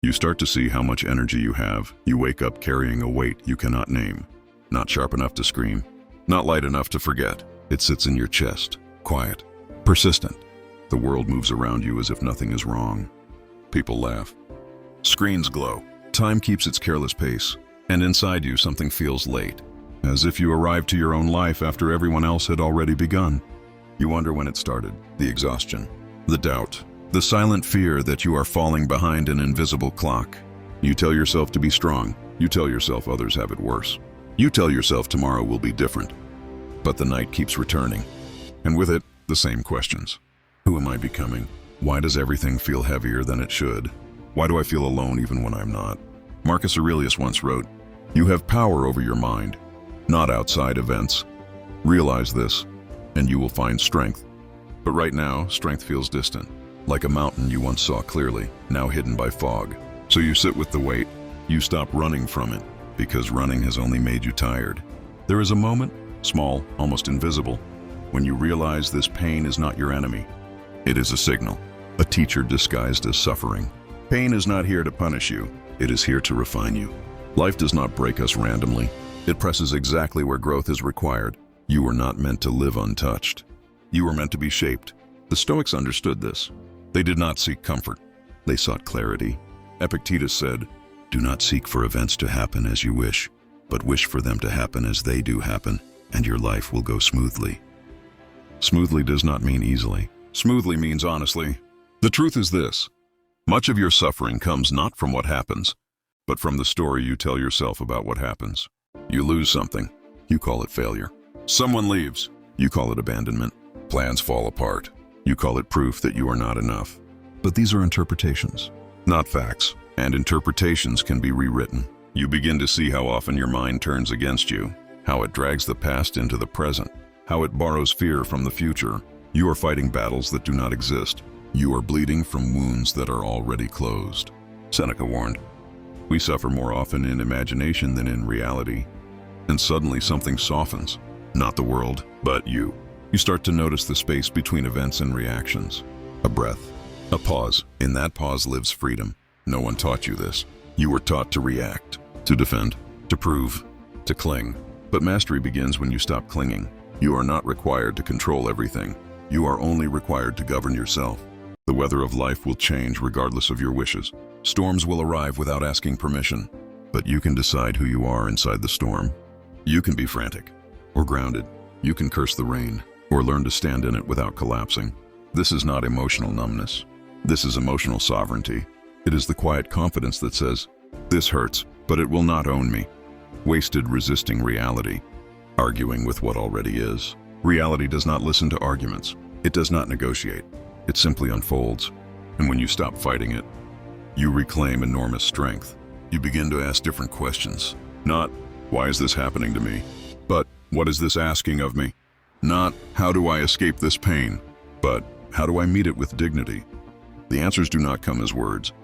You start to see how much energy you have. You wake up carrying a weight you cannot name. Not sharp enough to scream, not light enough to forget. It sits in your chest, quiet, persistent. The world moves around you as if nothing is wrong. People laugh. Screens glow. Time keeps its careless pace. And inside you, something feels late, as if you arrived to your own life after everyone else had already begun. You wonder when it started, the exhaustion, the doubt, the silent fear that you are falling behind an invisible clock. You tell yourself to be strong. You tell yourself others have it worse. You tell yourself tomorrow will be different. But the night keeps returning, and with it, the same questions. Who am I becoming? Why does everything feel heavier than it should? Why do I feel alone even when I'm not? Marcus Aurelius once wrote, "You have power over your mind, not outside events. Realize this, and you will find strength." But right now, strength feels distant, like a mountain you once saw clearly, now hidden by fog. So you sit with the weight. You stop running from it, because running has only made you tired. There is a moment, small, almost invisible, when you realize this pain is not your enemy. It is a signal, a teacher disguised as suffering. Pain is not here to punish you. It is here to refine you. Life does not break us randomly. It presses exactly where growth is required. You were not meant to live untouched. You were meant to be shaped. The Stoics understood this. They did not seek comfort. They sought clarity. Epictetus said, "Do not seek for events to happen as you wish, but wish for them to happen as they do happen, and your life will go smoothly." Smoothly does not mean easily. Smoothly means honestly. The truth is this: much of your suffering comes not from what happens, but from the story you tell yourself about what happens. You lose something. You call it failure. Someone leaves. You call it abandonment. Plans fall apart. You call it proof that you are not enough. But these are interpretations, not facts, and interpretations can be rewritten. You begin to see how often your mind turns against you, how it drags the past into the present, how it borrows fear from the future. You are fighting battles that do not exist. You are bleeding from wounds that are already closed. Seneca warned, "We suffer more often in imagination than in reality." And suddenly something softens. Not the world, but you. You start to notice the space between events and reactions. A breath, a pause. In that pause lives freedom. No one taught you this. You were taught to react, to defend, to prove, to cling. But mastery begins when you stop clinging. You are not required to control everything. You are only required to govern yourself. The weather of life will change regardless of your wishes. Storms will arrive without asking permission, but you can decide who you are inside the storm. You can be frantic or grounded. You can curse the rain or learn to stand in it without collapsing. This is not emotional numbness. This is emotional sovereignty. It is the quiet confidence that says, "This hurts, but it will not own me." Wasted resisting reality, arguing with what already is. Reality does not listen to arguments. It does not negotiate. It simply unfolds. And when you stop fighting it, you reclaim enormous strength. You begin to ask different questions. Not, "Why is this happening to me?" but, "What is this asking of me?" Not, "How do I escape this pain?" but, "How do I meet it with dignity?" The answers do not come as words.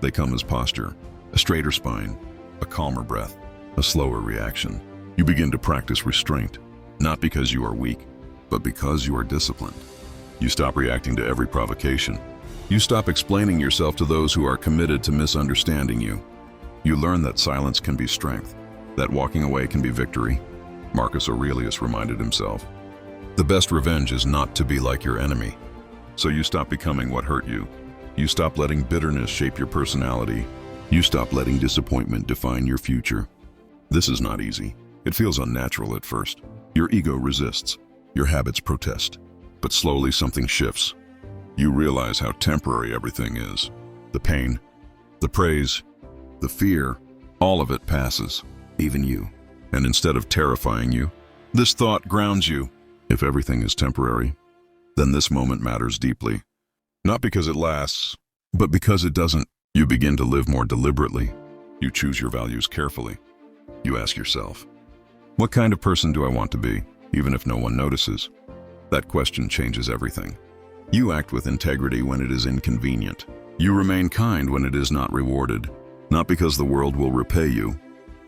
They come as posture, a straighter spine, a calmer breath, a slower reaction. You begin to practice restraint, not because you are weak, but because you are disciplined. You stop reacting to every provocation. You stop explaining yourself to those who are committed to misunderstanding you. You learn that silence can be strength, that walking away can be victory. Marcus Aurelius reminded himself, "The best revenge is not to be like your enemy." So you stop becoming what hurt you. You stop letting bitterness shape your personality. You stop letting disappointment define your future. This is not easy. It feels unnatural at first. Your ego resists. Your habits protest. But slowly something shifts. You realize how temporary everything is. The pain, the praise, the fear, all of it passes, even you. And instead of terrifying you, this thought grounds you. If everything is temporary, then this moment matters deeply. Not because it lasts, but because it doesn't. You begin to live more deliberately. You choose your values carefully. You ask yourself, what kind of person do I want to be, even if no one notices? That question changes everything. You act with integrity when it is inconvenient. You remain kind when it is not rewarded, not because the world will repay you,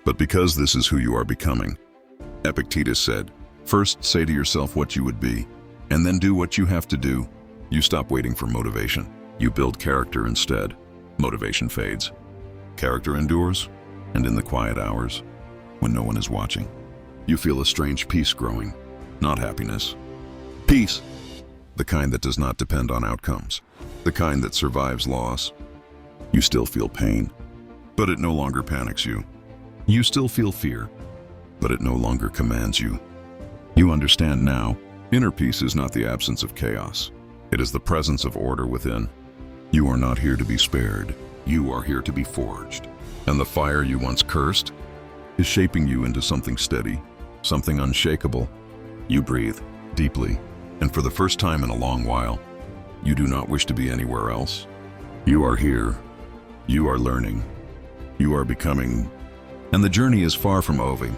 but because this is who you are becoming. Epictetus said, "First say to yourself what you would be, and then do what you have to do." You stop waiting for motivation. You build character instead. Motivation fades. Character endures, and in the quiet hours, when no one is watching, you feel a strange peace growing, not happiness. Peace, the kind that does not depend on outcomes, the kind that survives loss. You still feel pain, but it no longer panics you. You still feel fear, but it no longer commands you. You understand now, inner peace is not the absence of chaos. It is the presence of order within. You are not here to be spared. You are here to be forged. And the fire you once cursed is shaping you into something steady, something unshakable. You breathe deeply, and for the first time in a long while, you do not wish to be anywhere else. You are here. You are learning. You are becoming. And the journey is far from over.